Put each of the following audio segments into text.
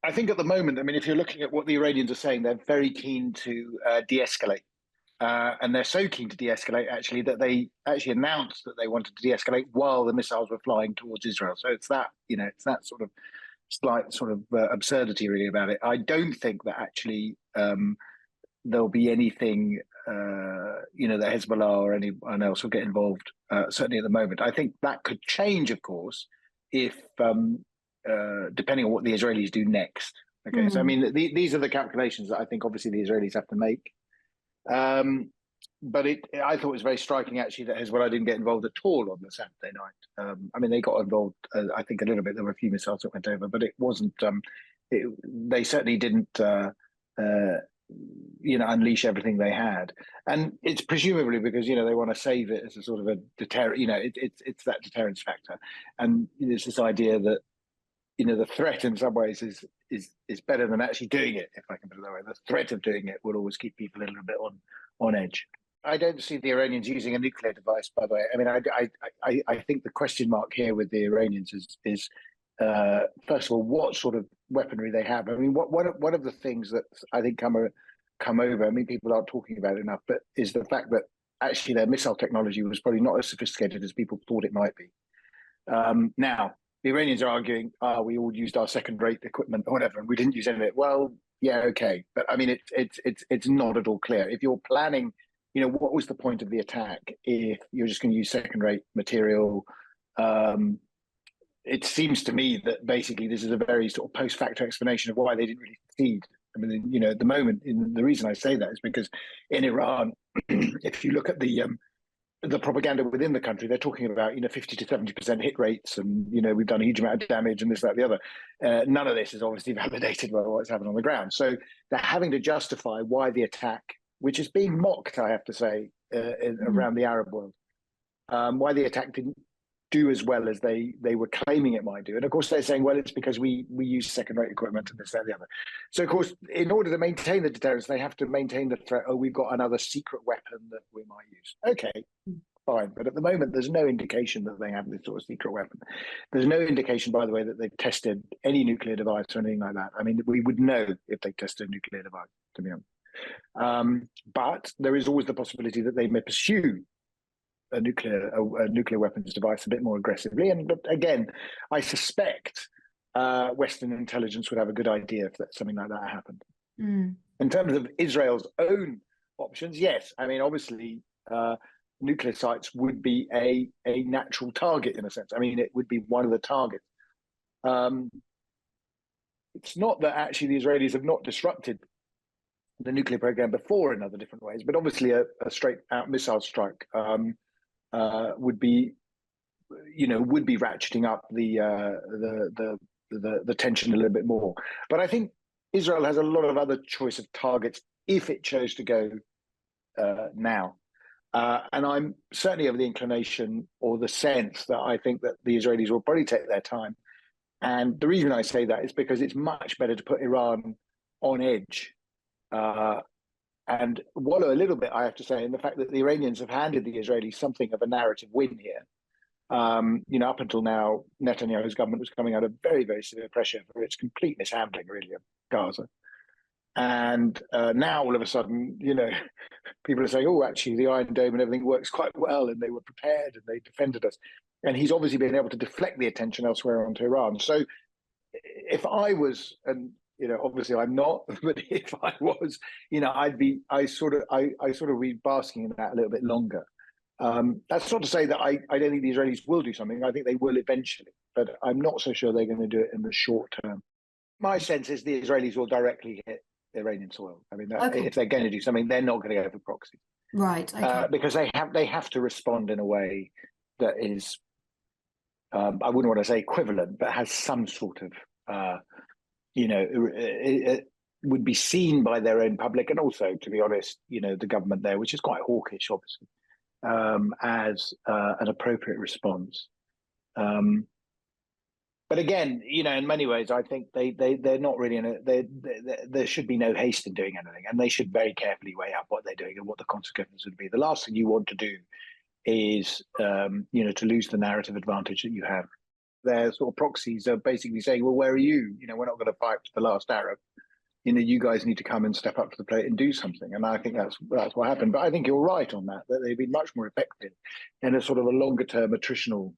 I think at the moment, I mean, if you're looking at what the Iranians are saying, they're very keen to de-escalate. And they're so keen to de-escalate, actually, that they actually announced that they wanted to de-escalate while the missiles were flying towards Israel. So it's that, it's that sort of slight sort of absurdity, really, about it. I don't think that actually there'll be anything, that Hezbollah or anyone else will get involved, certainly at the moment. I think that could change, of course, if depending on what the Israelis do next. Okay, so I mean, these are the calculations that I think obviously the Israelis have to make. But I thought it was very striking, actually, that Hezbollah didn't get involved at all on the Saturday night. I mean, they got involved, I think, a little bit. There were a few missiles that went over, but it wasn't. They certainly didn't, unleash everything they had. And it's presumably because they want to save it as a sort of a deterrent. It's that deterrence factor, and it's this idea that the threat in some ways is better than actually doing it, if I can put it that way. The threat of doing it will always keep people a little bit on edge. I don't see the Iranians using a nuclear device, by the way. I mean, I think the question mark here with the Iranians is first of all, what sort of weaponry they have. I mean, one of the things that I think come over, I mean, people aren't talking about it enough, but is the fact that actually their missile technology was probably not as sophisticated as people thought it might be. Now, the Iranians are arguing, we all used our second-rate equipment or whatever, and we didn't use any of it. Well, yeah, okay, but I mean, it's not at all clear. If you're planning, what was the point of the attack if you're just going to use second-rate material? It seems to me that basically this is a very sort of post-facto explanation of why they didn't really succeed. I mean, at the moment, the reason I say that is because in Iran, if you look at the propaganda within the country, they're talking about 50 to 70% hit rates, and we've done a huge amount of damage, and this, that, the other. None of this is obviously validated by what's happened on the ground. So they're having to justify why the attack, which is being mocked, I have to say, around the Arab world, why the attack didn't do as well as they were claiming it might do. And of course, they're saying, well, it's because we use second-rate equipment and this, that, and the other. So of course, in order to maintain the deterrence, they have to maintain the threat. Oh, we've got another secret weapon that we might use. Okay, fine. But at the moment, there's no indication that they have this sort of secret weapon. There's no indication, by the way, that they've tested any nuclear device or anything like that. I mean, we would know if they tested a nuclear device, to be honest. But there is always the possibility that they may pursue a nuclear weapons device a bit more aggressively. But again, I suspect Western intelligence would have a good idea if something like that happened. In terms of Israel's own options, yes. I mean, obviously, nuclear sites would be a natural target in a sense. I mean, it would be one of the targets. It's not that actually the Israelis have not disrupted the nuclear program before in other different ways, but obviously a straight out missile strike would be ratcheting up the tension a little bit more. But I think Israel has a lot of other choice of targets if it chose to go now. And I'm certainly of the inclination or the sense that I think that the Israelis will probably take their time. And the reason I say that is because it's much better to put Iran on edge and wallow a little bit, I have to say, in the fact that the Iranians have handed the Israelis something of a narrative win here. Up until now, Netanyahu's government was coming out of very, very severe pressure for its complete mishandling, really, of Gaza. And now, all of a sudden, people are saying, oh, actually, the Iron Dome and everything works quite well, and they were prepared, and they defended us. And he's obviously been able to deflect the attention elsewhere onto Iran. So if I was, and obviously I'm not, but if I was, I sort of be basking in that a little bit longer. That's not to say that I don't think the Israelis will do something. I think they will eventually, but I'm not so sure they're going to do it in the short term. My sense is the Israelis will directly hit Iranian soil. I mean, if they're going to do something, they're not going to go for proxy, right? Okay. Because they have to respond in a way that is, I wouldn't want to say equivalent, but has some sort of, it would be seen by their own public, and also, to be honest, the government there, which is quite hawkish, obviously, as an appropriate response. But again, in many ways, I think they're not really there should be no haste in doing anything, and they should very carefully weigh up what they're doing and what the consequences would be. The last thing you want to do is, to lose the narrative advantage that you have. their sort of proxies are basically saying, well, where are you? You know, we're not going to fight to the last Arab. You know, you guys need to come and step up to the plate and do something. And I think that's what happened. But I think you're right on that they've been much more effective in a sort of a longer term attritional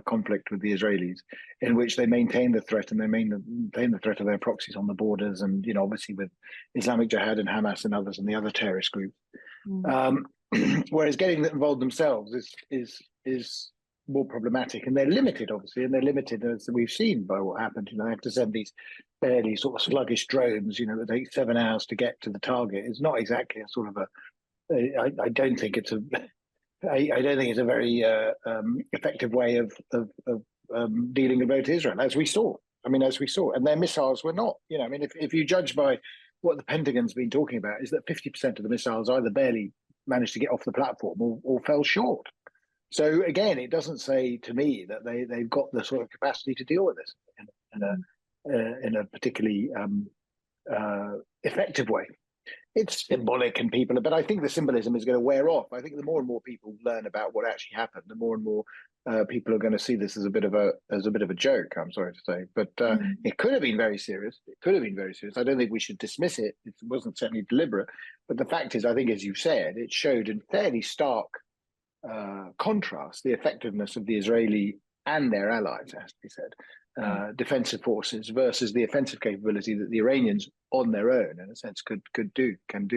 conflict with the Israelis, in which they maintain the threat and they maintain the threat of their proxies on the borders, and you know, obviously with Islamic Jihad and Hamas and others and the other terrorist groups. Whereas getting involved themselves is more problematic, and they're limited, obviously, and they're limited as we've seen by what happened. You know, they have to send these fairly sort of sluggish drones, you know, that take 7 hours to get to the target. It's not exactly a sort of I don't think it's a very effective way of dealing with Israel, as we saw. And their missiles were not. You know, I mean, if you judge by what the Pentagon's been talking about, is that 50% of the missiles either barely managed to get off the platform or fell short. So again, it doesn't say to me that they've got the sort of capacity to deal with this in a particularly effective way. It's symbolic and people, but I think the symbolism is going to wear off. I think the more and more people learn about what actually happened, the more and more people are going to see this as a bit of a joke. I'm sorry to say, but it could have been very serious. It could have been very serious. I don't think we should dismiss it. It wasn't certainly deliberate, but the fact is, I think, as you said, it showed in fairly stark contrast the effectiveness of the Israeli and their allies, as we said, defensive forces versus the offensive capability that the Iranians, on their own, in a sense, can do. And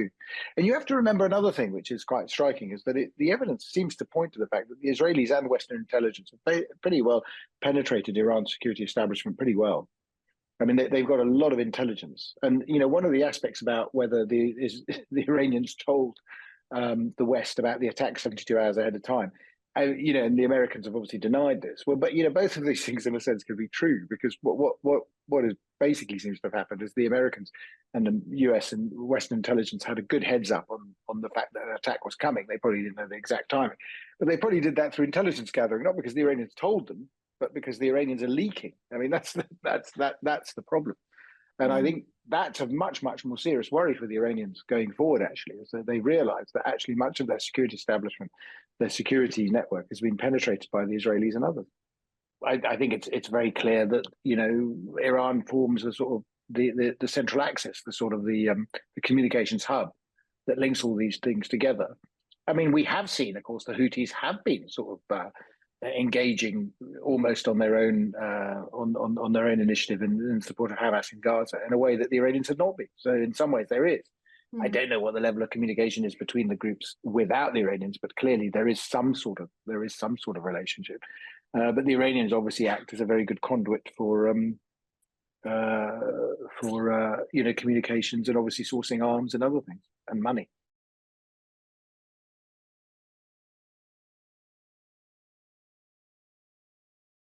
you have to remember another thing, which is quite striking, is that the evidence seems to point to the fact that the Israelis and Western intelligence have pretty well penetrated Iran's security establishment pretty well. I mean, they've got a lot of intelligence, and you know, one of the aspects about whether the Iranians told the West about the attack 72 hours ahead of time. You know, and the Americans have obviously denied this. Well, but you know, both of these things, in a sense, could be true, because what is basically seems to have happened is the Americans and the U.S. and Western intelligence had a good heads up on the fact that an attack was coming. They probably didn't know the exact timing, but they probably did that through intelligence gathering, not because the Iranians told them, but because the Iranians are leaking. I mean, that's the problem. And I think that's a much, much more serious worry for the Iranians going forward, actually, is that they realize that actually much of their security establishment, their security network, has been penetrated by the Israelis and others. I think it's very clear that, you know, Iran forms a sort of the central axis, the sort of the communications hub that links all these things together. I mean, we have seen, of course, the Houthis have been sort of engaging almost on their own on their own initiative in support of Hamas in Gaza in a way that the Iranians had not been. So in some ways there is. I don't know what the level of communication is between the groups without the Iranians, but clearly there is some sort of relationship. But the Iranians obviously act as a very good conduit for you know, communications and obviously sourcing arms and other things and money.